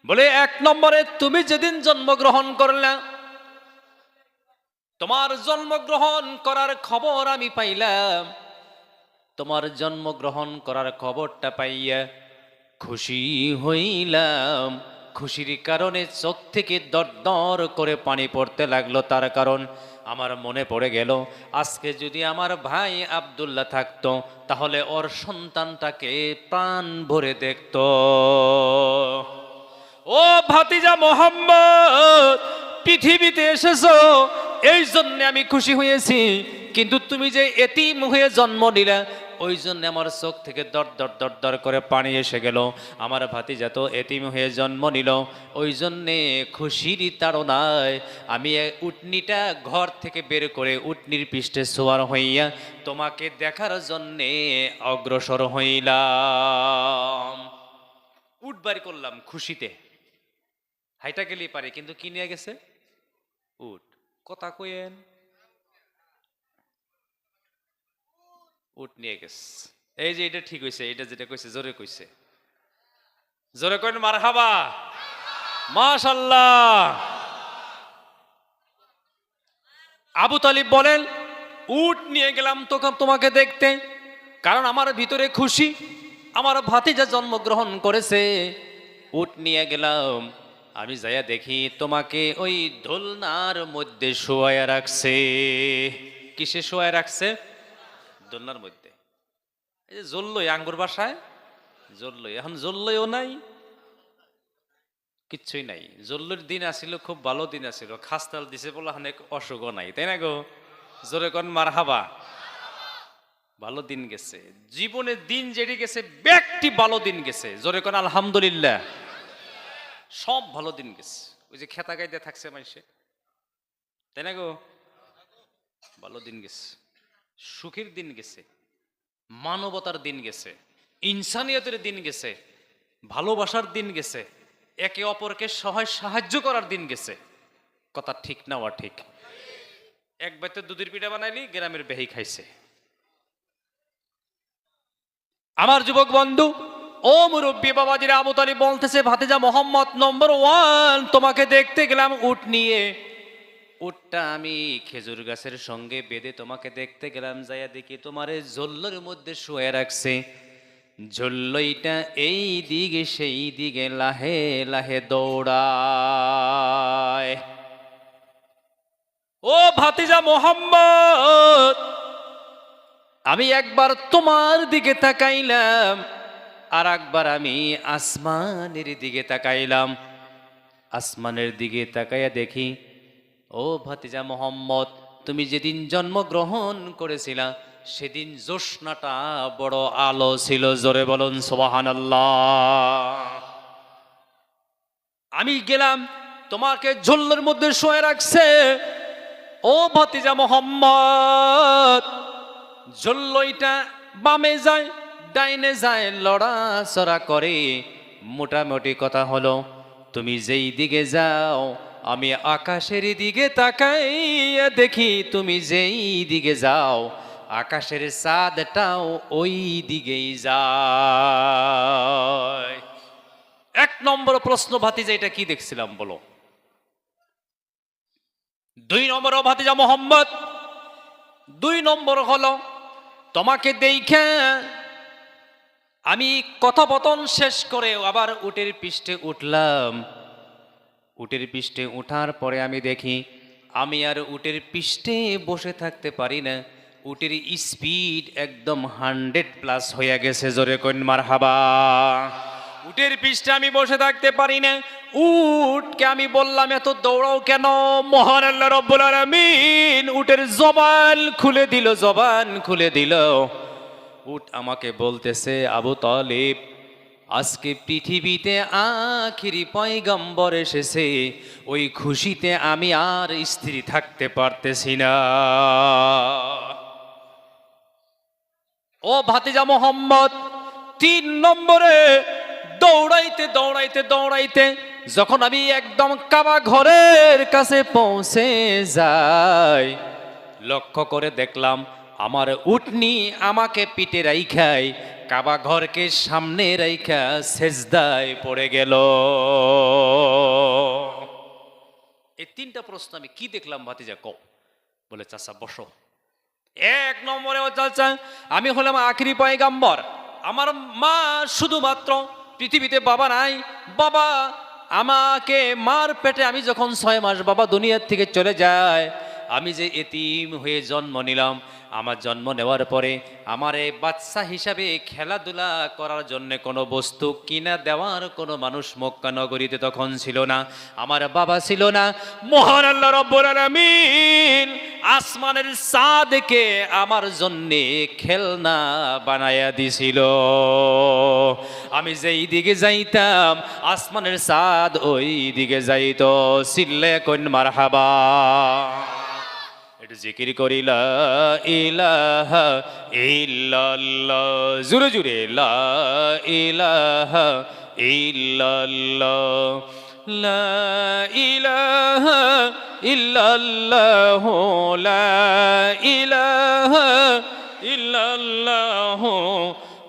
বলে, 1 নম্বরে তুমি যেদিন জন্মগ্রহণ করলা, তোমার জন্মগ্রহণ করার খবর আমি পাইলাম। তোমার জন্মগ্রহণ করার খবরটা পাইয়া খুশি হইলাম। খুশির কারণে চোখ থেকে দরদর করে পানি পড়তে লাগলো। তার কারণ আমার মনে পড়ে গেল, আজকে যদি আমার ভাই আব্দুল্লাহ থাকতো তাহলে ওর সন্তানটাকে প্রাণ ভরে দেখত। ও ভাতিজা মোহাম্মদ, পৃথিবীতে এসেছো এই জন্য আমি খুশি হয়েছি, কিন্তু তুমি যে এতিম হয়ে জন্ম নিলা ওই জন্য আমার চোখ থেকে দর দর দর দর করে পানি এসে গেল। আমার ভাতিজা তো এতিম হয়ে জন্ম নিল, ওই জন্যে খুশির তাড়নায় আমি উটনিটা ঘর থেকে বের করে উটনির পৃষ্ঠে সোয়ার হইয়া তোমাকে দেখার জন্যে অগ্রসর হইলাম। উট বাড়ি করলাম খুশিতে, হাইটা গেলেই পারে, কিন্তু কি নিয়ে গেছে? উট। কথা কইেন, উট নিয়ে গেছে। এই যে এটা ঠিক হয়েছে, এটা যেটা কইছে জোরে কইছে, জোরে কইন মারহাবা, মাশাআল্লাহ। আবু তালিব বলেন, উট নিয়ে গেলাম তোমাকে দেখতে, কারণ আমার ভিতরে খুশি, আমার ভাতিজা জন্মগ্রহণ করেছে। উট নিয়ে গেলাম, আমি যাইয়া দেখি তোমাকে ওই দোলনার মধ্যে শোয়ায়া রাখছে। কিসে শোয়ায়া রাখছে? দোলনার মধ্যে। এই যে জল্লই, আঙ্গুর বাসায় জল্লই, এখন জল্লইও নাই, কিচ্ছুই নাই। জল্লুর দিন আসিল, খুব ভালো দিন আসিল, খাস্তাল দিছে বলে অনেক অসুখও নাই, তাই না গো? জোরে কোন মারহাবা। ভালো দিন গেছে, জীবনের দিন যেটি গেছে ব্যক্তি ভালো দিন গেছে, জোরে কোন আলহামদুলিল্লাহ। সব ভালো দিন গেছে। ওই যে খেতা গাইতে থাকছে মানুষে, তাই না গো? ভালো দিন গেছে, সুখের দিন গেছে, মানবতার দিন গেছে, ইনসানিয়তের দিন গেছে, ভালোবাসার দিন গেছে, একে অপরকে সহায় সাহায্য করার দিন গেছে। কথা ঠিক না? ওয়া ঠিক। এক বাইতে দুধের পিঠা বানাইলি গ্রামের বেহি খাইছে। আমার যুবক বন্ধু, ও মুরব্বী বাবাজিরা, আবু তালিব বলতেছে, ভাতিজা মোহাম্মদ নম্বর 1, তোমাকে দেখতে গেলাম উট নিয়ে। উটটা আমি খেজুর গাছের সঙ্গে বেঁধে তোমাকে দেখতে গেলাম, যাইয়া দেখি তোমার জল্লোর মধ্যে শুয়ে রাখছে। জল্লইটা এই দিকে সেই দিকে লাহে লাহে দৌড়ায়। ও ভাতিজা মোহাম্মদ, আমি একবার তোমার দিকে তাকাইলাম, আর একবার আমি আসমানের দিকে তাকাইলাম। আসমানের দিকে তাকাইয়া দেখি, ও ভাতিজা মোহাম্মদ, তুমি যেদিন জন্মগ্রহণ করেছিলা সেদিন জ্যোৎস্নাটা বড় আলো ছিল। জোরে বলুন সুবহানাল্লাহ। আমি গেলাম, তোমাকে ঝোল্লোর মধ্যে শুয়ে রাখছে। ও ভাতিজা মোহাম্মদ, ঝোল্লইটা বামে যায় ডাইনে যায়, লড়াচড়া করে। মোটামুটি কথা হলো, তুমি যেই দিকে যাও আমি আকাশের দিকে তাকাইয়া দেখি, তুমি যেই দিকে যাও আকাশের চাঁদটাও ওই দিকেই যায়। এক নম্বর প্রশ্ন, ভাতিজা এটা কি দেখছিলাম বলো? 2 নম্বর, ভাতিজা মোহাম্মদ, 2 নম্বর হলো, তোমাকে দেখে আমি কথোপকথন শেষ করে আবার উটের পৃষ্ঠে উঠলাম। উটের পৃষ্ঠে উঠার পরে আমি দেখি আমি আর উটের পৃষ্ঠে বসে থাকতে পারি না, উটের স্পিড একদম 100+ হয়ে গেছে। জোরে কইন মারহাবা। উটের পৃষ্ঠে আমি বসে থাকতে পারি না। উটকে আমি বললাম, এত দৌড়াও কেন? মহান আল্লাহ রব্বুল আলামিন উটের জবান খুলে দিল, জবান খুলে দিল। উট আমাকে বলতেছে, আবু তালিব, আজকে পৃথিবীতে আখিরি পয়গম্বর এসেছে, ওই খুশিতে আমি আর স্থির থাকতে পারতেছি না। ও ভাতিজা মোহাম্মদ, 3 নম্বরে দৌড়াইতে দৌড়াইতে দৌড়াইতে যখন আমি একদম কাবা ঘরের কাছে পৌঁছে যাই, লক্ষ্য করে দেখলাম আমার উটনি আমাকে পিঠে রাইখাই কাবা ঘরকে সামনে রাইখা সেজদায় পড়ে গেল। এই 3টা প্রশ্ন আমি কি দেখলাম ভাতিজা কও? বলে, চাচা বসো। 1 নম্বরে, ও চাচা, আমি হলাম আখিরি পয়গম্বর। আমার মা শুধুমাত্র পৃথিবীতে, বাবা নাই। বাবা আমাকে মার পেটে আমি যখন 6 মাস বাবা দুনিয়ার থেকে চলে যায়, আমি যে এতিম হয়ে জন্ম নিলাম, আমার জন্ম নেওয়ার পরে আমার এই বাচ্চা হিসাবে খেলাধুলা করার জন্য কোনো বস্তু কিনা দেওয়ার কোনো মানুষ মক্কা নগরীতে তখন ছিল না, আমার বাবা ছিল না। মহান আল্লাহ রব্বুল আলামিন আসমানের চাঁদকে আমার জন্যে খেলনা বানায়া দিছিল। আমি যেই দিকে যাইতাম আসমানের চাঁদ ওই দিকে যাইতো। চিল্লে কইন মারহাবা। জিকির করি লা ইলাহা ইল্লাল্লাহ, জুরে জুরে লা ইলাহা ইল্লাল্লাহ, লা ইলাহা ইল্লাল্লাহ, লা ইলাহা ইল্লাল্লাহ,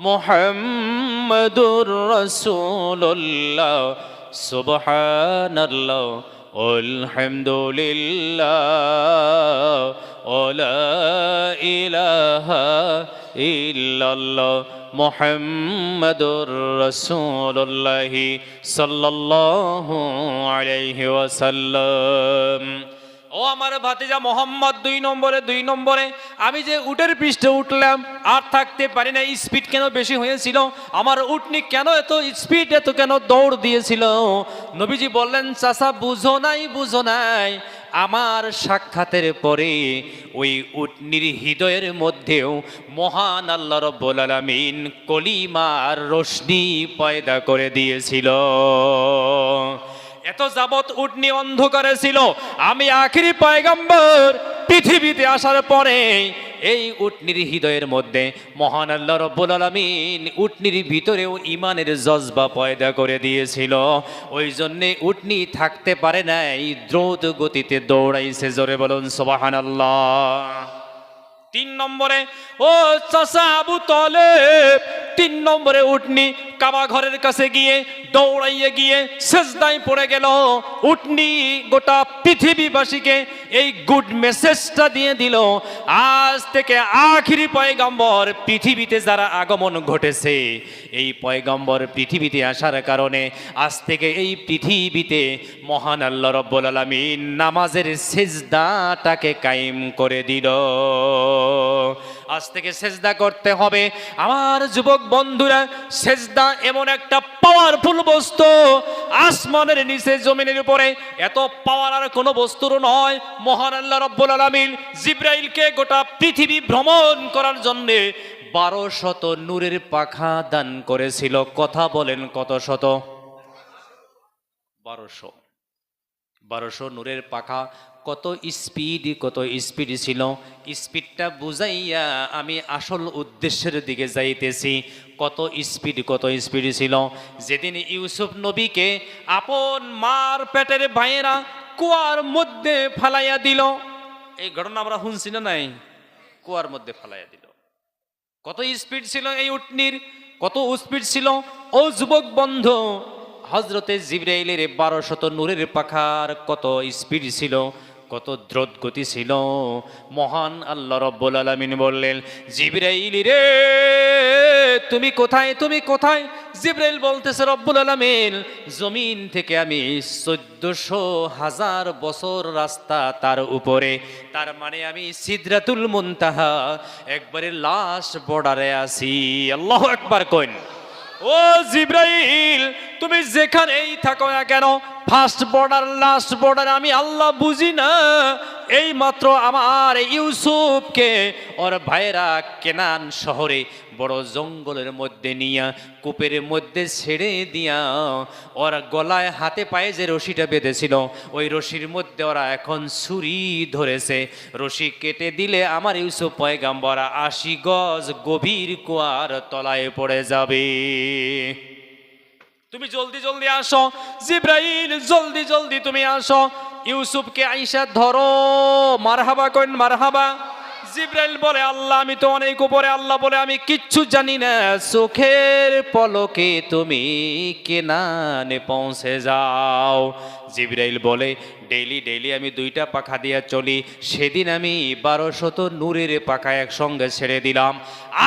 মুহাম্মাদুর রাসূলুল্লাহ, সুবহানাল্লাহ, আলহামদুলিল্লাহ, ওয়ালা ইলাহা ইল্লাল্লাহ মুহাম্মাদুর রাসূলুল্লাহ সাল্লাল্লাহু আলাইহি ওয়াসাল্লাম। ও আমার ভাতিজা মোহাম্মদ, 2 নম্বরে আমি যে উটের পৃষ্ঠে উঠলাম আর থাকতে পারি না। স্পিড কেন বেশি হয়েছিল? আমার উটনি কেন এত স্পিড, এত কেন দৌড় দিয়েছিল? নবীজি বললেন, চাচা বুঝো নাই, আমার সাক্ষাতের পরে ওই উটনির হৃদয়ের মধ্যেও মহান আল্লাহ রব্বুল আলামিন কলিমার রোশনি পয়দা করে দিয়েছিল। এত যাবৎ উটনি অন্ধকারে ছিল, আমি আখিরি পয়গম্বর পৃথিবীতে আসার পরে এই উটনির হৃদয়ের মধ্যে মহান আল্লাহ রব্বুল আলামিন উটনির ভিতরেও ইমানের জজবা পয়দা করে দিয়েছিল। ওই জন্যে উটনি থাকতে পারে নাই, দ্রুত গতিতে দৌড়াইছে। জোরে বলুন সুবহানাল্লাহ। 3 নম্বরে, ও চাচা আবু তালেব, 3 নম্বরে উটনি কাবা ঘরের কাছে গিয়ে দৌড়াইয়ে গিয়ে সেজদায় পড়ে গেল। উটনি গোটা পৃথিবীবাসীকে এই গুড মেসেজটা দিয়ে দিল, আজ থেকে আখিরি পয়গম্বর পৃথিবীতে যারা আগমন ঘটেছে, এই পয়গম্বর পৃথিবীতে আসার কারণে আজ থেকে এই পৃথিবীতে মহান আল্লাহ রব্বুল আলামিন নামাজের সেজদাটাকে কায়েম করে দিল। আজ থেকে সেজদা করতে হবে। আমার যুবক বন্ধুরা, সেজদা এমন একটা পাওয়ারফুল বস্তু, আসমানের নিচে জমিনের উপরে এত পাওয়ার আর কোনো বস্তুর নয়। মহান আল্লাহ রব্বুল আলামিন জিবরাইলকে গোটা পৃথিবী ভ্রমণ করার জন্য 1200 নূরের পাখা দান করেছিল। কথা বলেন, কত শত? 1200 নূরের পাখা। কত স্পিড ছিল। স্পিডটা বুঝাইয়া আমি আসল উদ্দেশ্যের দিকে যাইতেছি। কত স্পিড ছিল। যেদিন ইউসুফ নবীকে আপন মার পেটের ভাইয়েরা কুয়ার মধ্যে ফালাইয়া দিল, এই ঘটনা আমরা শুনছি না নাই? কুয়ার মধ্যে ফালাইয়া দিল। কত স্পিড ছিল এই উটনির, কত স্পিড ছিল। ও যুবক বন্ধু, হযরতে জিবরাইলের 1200 নূরের পাখার কত স্পিড ছিল, কত দ্রুত গতি ছিল। মহান আল্লাহ রব্বুল আলামিন বললেন, জিবরাইল রে তুমি কোথায়, তুমি কোথায়? জিবরাইল বলতেছে, রব্বুল আলামিন জমিন থেকে আমি 1400,000 বছর রাস্তা তার উপরে, তার মানে আমি সিদরাতুল মুনতাহা একবারে লাস্ট বর্ডারে আছি। আল্লাহু আকবার কইন। ও জিবরাইল, তুমি যেখানেই থাকো না কেন, ফার্স্ট বর্ডার লাস্ট বর্ডার আমি আল্লাহ বুঝি না? এই মাত্র আমার ইউসুফকে ওর ভাইরা কেনান শহরে বড় জঙ্গলের মধ্যে নিয়া কূপের মধ্যে ছেড়ে দিয়া ওর গলায় হাতে পায়ে যে রশিটা বেঁধেছিল, ওই রশির মধ্যে ওরা এখন ছুরি ধরেছে। রশি কেটে দিলে আমার ইউসুফ পয়গাম্বর 80 গজ গভীর কুয়ার তলায় পড়ে যাবে। তুমি জলদি জলদি আসো জিবরাইল, জলদি জলদি তুমি আসো, ইউসুফকে আইসা ধরো। মারহাবা কইন, মারহাবা। জিবরাইল বলে, আল্লাহ আমি তো অনেক উপরে। আল্লাহ বলে, আমি কিচ্ছু জানি না, চোখের পলকে তুমি কেনানে পৌঁছে যাও। জিবরাইল বলে, ডেইলি আমি 2টা পাখা দিয়ে চলি। সেদিন আমি 1200 নূরের পাখা একসঙ্গে ছেড়ে দিলাম।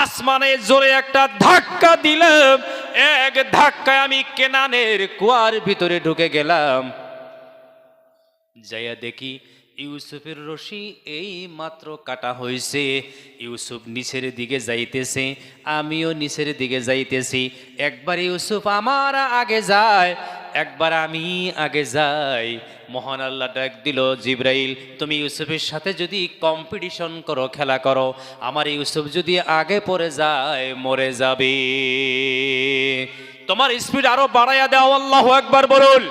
আসমানে জোরে একটা ধাক্কা দিলাম, এক ধাক্কায় আমি কেনানের কুয়ার ভিতরে ঢুকে গেলাম। যাইয়া দেখি ইউসুফের রশি এই মাত্র কাটা হয়েছে। ইউসুফ নিচের দিকে যাইতেছে, আমিও নিচের দিকে যাইতেছি। একবার ইউসুফ আমার আগে যায়, একবার আমি আগে যাই। মহান আল্লাহ ডাক দিল, জিবরাইল তুমি ইউসুফের সাথে যদি কম্পিটিশন করো, খেলা করো, আমার ইউসুফ যদি আগে পড়ে যায় মরে যাবে। তোমার স্পিড আরো বাড়াইয়া দাও। আল্লাহু আকবার বলুন।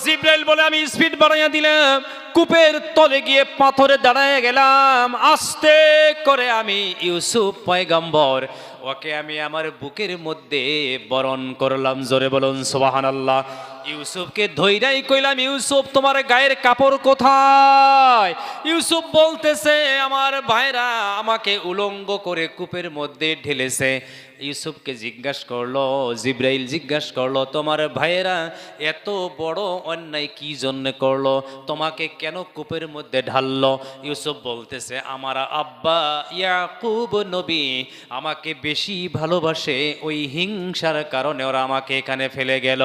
জিবরাইল বলে, আমি স্পিড বাড়াইয়া দিলাম। কূপের তলে গিয়ে পাথরে দাঁড়ায় গেলাম। আস্তে করে আমি ইউসুফ পয়গম্বর, ওকে আমি আমার বুকের মধ্যে বরণ করলাম। জোরে বলুন সুবহানাল্লাহ। ইউসুফকে ধৈরাই কইলাম, ইউসুফ তোমার গায়ের কাপড় কোথায়? ইউসুফ বলতেছে, আমার ভাইরা আমাকে উলঙ্গ করে কূপের মধ্যে ঢেলেছে। ইউসুফকে জিজ্ঞাসা করলো, জিব্রাইল জিজ্ঞাসা করলো, তোমার ভাইয়েরা এত বড় অন্যায় কি জন্য করলো? তোমাকে কেন কূপের মধ্যে ঢাললো? ইউসুফ বলতেছে, আমার আব্বা ইয়াকুব নবী আমাকে বেশি ভালোবাসে, ওই হিংসার কারণে ওরা আমাকে এখানে ফেলে গেল।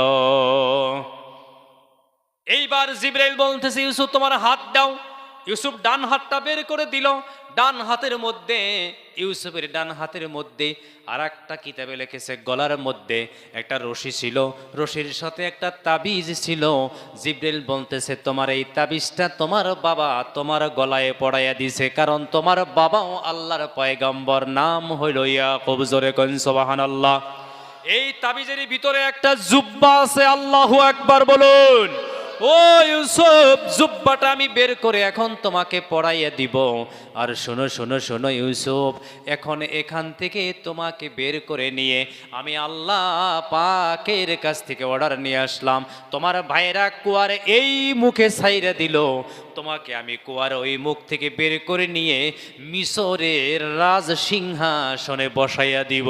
এইবার জিব্রাইল বলতেছে, ইউসুফ তোমার হাত দাও। ইউসুফ ডান হাতটা বের করে দিল। ডান হাতের মধ্যে, ইউসুফের ডান হাতের মধ্যে আর একটা কিতাবে লিখেছে গলার মধ্যে একটা রশি ছিল, রশির সাথে একটা তাবিজ ছিল। জিব্রাইল বলতেছে, তোমার এই তাবিজটা তোমার বাবা তোমার গলায় পড়াইয়া দিছে, কারণ তোমার বাবাও আল্লাহর পয়গম্বর, নাম হইল ইয়াকুব। জোরে কোন সুবহানাল্লাহ। এই তাবিজের ভিতরে একটা জুব্বা আছে, আল্লাহু আকবার বলুন। ও ইউসুফ, জুব্বাটা আমি বের করে এখন তোমাকে পড়াইয়া দিব। আর শোনো শোনো শোনো ইউসুফ, এখন এখান থেকে তোমাকে বের করে নিয়ে আমি আল্লাহ পাকের কাছ থেকে অর্ডার নিয়ে আসলাম। তোমার ভাইরা কুয়ার এই মুখে ছাইরা দিল, তোমাকে আমি কুয়ার ওই মুখ থেকে বের করে নিয়ে মিশরের রাজ সিংহাসনে বসাইয়া দিব।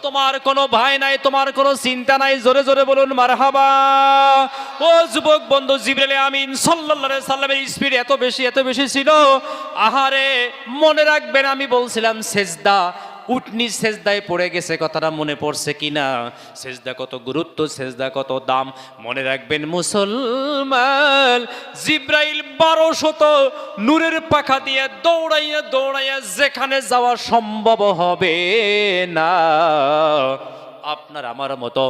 তোমার কোনো ভাই নাই, তোমার কোনো চিন্তা নাই। জোরে জোরে বলুন মারহাবা। ও যুবক বন্ধু, জিবরাইল আমিন সাল্লাল্লাহু আলাইহি সাল্লামের স্পিড এত বেশি ছিল। আহারে, মনে রাখবেন আমি বলছিলাম সেজদা, উটনি সেজদায় পড়ে গেছে, কথাটা মনে পড়ছে কিনা? সেজদা কত গুরুত্ব, সেজদা কত দাম মনে রাখবেন মুসলমান। জিব্রাইল 1200 নূরের পাখা দিয়ে দৌড়াইয়া যেখানে যাওয়া সম্ভব হবে না, আপনার আমার মতো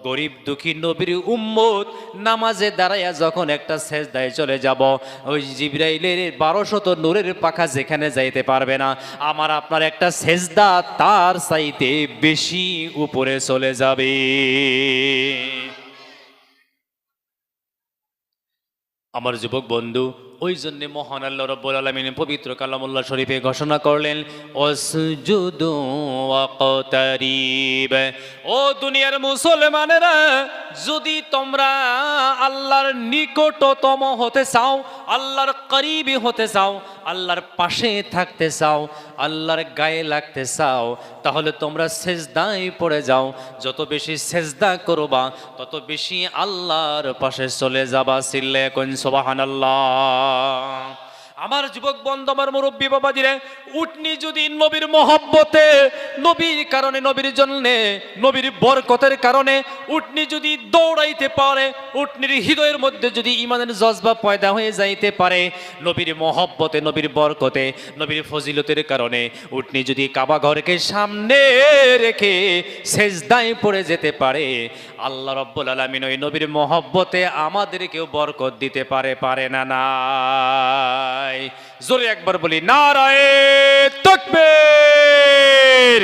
গরিব দুঃখী নবীর উম্মত নামাজে দাঁড়াইয়া যখন একটা সেজদায় চলে যাব, ওই জিবরাইলের 1200 নূরের পাখা যেখানে যাইতে পারবে না, আমার আপনার একটা সেজদা তার চাইতে বেশি উপরে চলে যাবে। আমার যুবক বন্ধু, ওই জন্য মহান আল্লাহ রাব্বুল আলামিন পবিত্র কালামুল্লাহ শরীফে ঘোষণা করলেন, ওয়াসজুদু ওয়াকতারিব। ও দুনিয়ার মুসলমানেরা, যদি তোমরা আল্লাহর নিকটতম হতে চাও, আল্লাহর করিবি হতে চাও, আল্লাহর পাশে থাকতে চাও, আল্লাহর গায়ে লাগতে চাও, তাহলে তোমরা সেজদায় পড়ে যাও। যত বেশি সেজদা করবা তত বেশি আল্লাহর পাশে চলে যাবা। সিল্লে কোন সুবহানাল্লাহ। আমার যুবক বন্ধু, আমার মুরব্বী বাবাজিরে, উটনি যদি নবীর মহব্বতে, নবীর কারণে, নবীর জন্যে, নবীর বরকতের কারণে উটনি যদি দৌড়াইতে পারে, উটনির হৃদয়ের মধ্যে যদি ঈমানের জজবা পয়দা হয়ে যাইতে পারে, নবীর মহব্বতে, নবীর বরকতে, নবীর ফজিলতের কারণে উটনি যদি কাবা ঘরকে সামনে রেখে সেজদায় পড়ে যেতে পারে, আল্লাহ রাব্বুল আলামিন ওই নবীর মহব্বতে আমাদেরকেও বরকত দিতে পারে না নাই? জোরে একবার বলি নারায়ে তাকবীর।